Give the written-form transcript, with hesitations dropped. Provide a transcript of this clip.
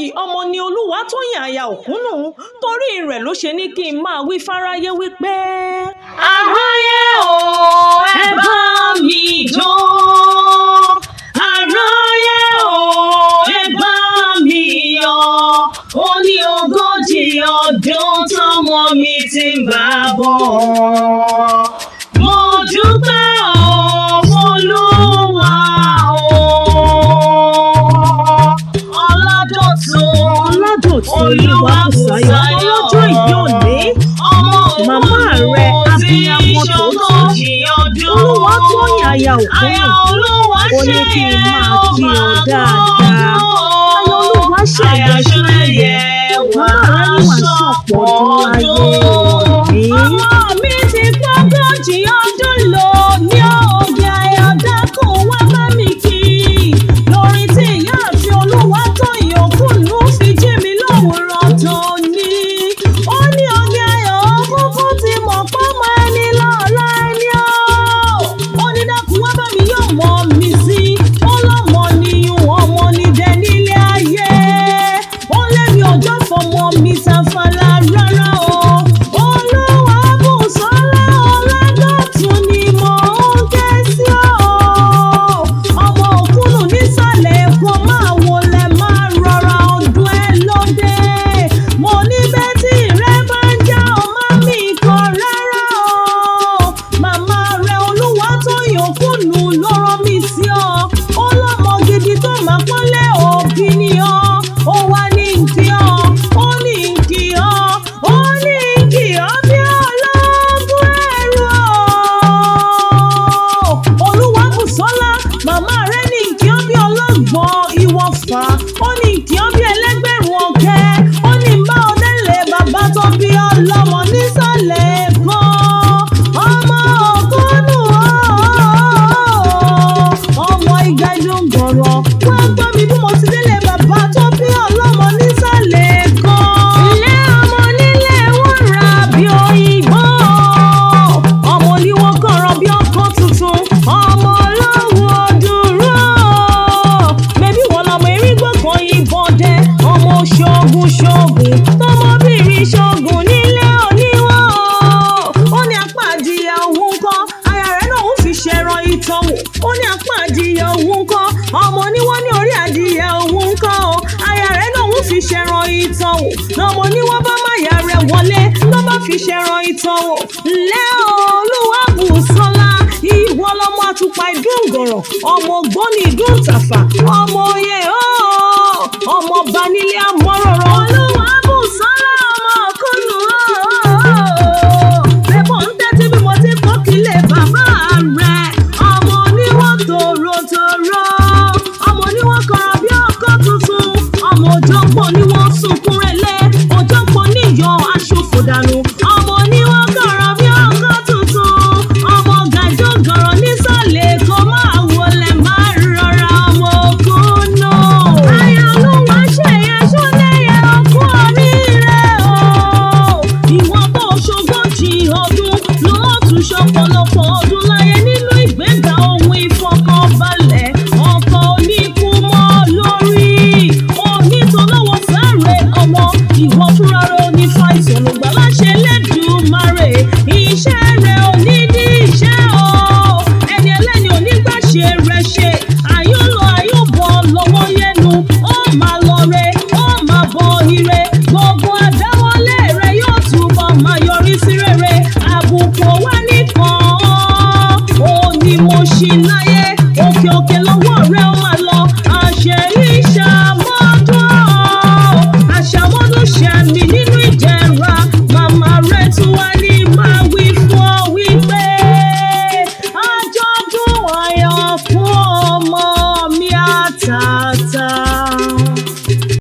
yìí ọmọ ni Olúwatóyìn aya Òkúnnù, torí rẹ̀ ló ṣe ní kí n máa wí fáráyé wípé aráyé o ẹ bá mi jó, aráyé o ẹ bá mi yọ̀, ó ní ogójì ọdún tọ́mọ mi ti ń bá bọ̀. Mo dúpẹ́ Olúwa Olúwabùsáyọ̀ ọlọ́jọ́ ìbí òní, màmá rẹ̀ abiyamọ tòótọ́ Olúwatóyìn aya Òkúnnù, ó ní kí n máa kí ọ dáadáa. Aya Olúwa ṣẹ̀dá ṣẹlẹ̀, màmá rẹ̀ ní wàá ṣọ̀pọ̀ ọdún ayé òní. Ọmọ mi ti gbọ́gọ́jì ọdún lò ní òde ayọ̀dákùn wá bá mi kí lórí tí ìyá àti Olúwatóyìn Òkúnnù fi jí mi lówùúrọ̀ tòní. Ó ní òde ayọ̀ kúkú ti mọ̀ pọ́mọ ẹni lọ́la ẹni ó. Ó ní dákun wá bá mi yọ̀ mọ́ mi sí. Ó lọ́mọ níyùn ọmọ nídẹ nílé ayé. Ó lẹ́mi ọjọ́ fọmọ mi ṣàfàlà rárá o. Olúwabùsọ́lá Ọládọ̀tun ni mò ń ké sí o. Ọmọ Òkúnnù nísàlẹ̀ Èkó máa wọlé máa rọra ọdún ẹ lóde. Mo ní bẹ́ẹ̀ tí rẹ bá ń já ọmọ mi kan rárá o. Màmá rẹ̀ Olúwatóyìn Òkúnnù ló rán mi sí ọ. Ó lọ́mọ gidi tó máa pọ́nlé òbí ni ọ. Ó wá ní nkí ọ, ó ní nkí ọ, ó ní nkí ọ bí ọlọ́gbọ́n ẹrú o. Olúwabùsọ́lá màmá rẹ̀ ní nkí ọ bí ọlọ́gbọ́n ìwọ̀fà, ó ní nkí ọ bí ẹlẹ́gbẹ̀rún ọ̀kẹ́, ó ní bá ọdẹ́lẹ̀ bàbá tó bí ọlọ́mọ nísàlẹ̀ Èkó. Ọmọ Òkúnnù ọmọ Ìgbà Ìdúngọ̀rọ̀, wá gbọ́ mi bí mo ti délé bàbá tó bí ọlọ́mọ nísàlẹ̀ Èkó. Ilé ọmọ nílé wúrà bí òyìnbó, ọmọ oníwó kọ̀rọ̀ bí ọkọ̀ tuntun, ọmọ olówó dúró. Mẹ́bí wọn lọmọ erígbó kan yìnbọn dẹ, ọmọ ṣoògùn tọmọbìnrin ṣoògùn nílé oníwó. Ó ní apá adìyẹ òun kọ́, aya rẹ̀ náà ń fi ṣẹran ìtọ́wò. Ó ní apá adìyẹ òun kọ́, ọmọ oníwó ní orí adìyẹ òun kọ́ o. Aya rẹ̀ náà ń fi ṣẹran ìtọ́wò. Lọ́mọ oníwó bá máyà rẹ̀ wọlé, ló bá fi ṣẹran ìtọ́wò. Ǹlẹ́ o Olúwabùsọ́lá, ìwọ lọmọ àtùpà Ìdúngọ̀rọ̀, ọmọ ògbóni Ìdúntàfà, ọmọ oyè ọmọ ọba nílé àmọ́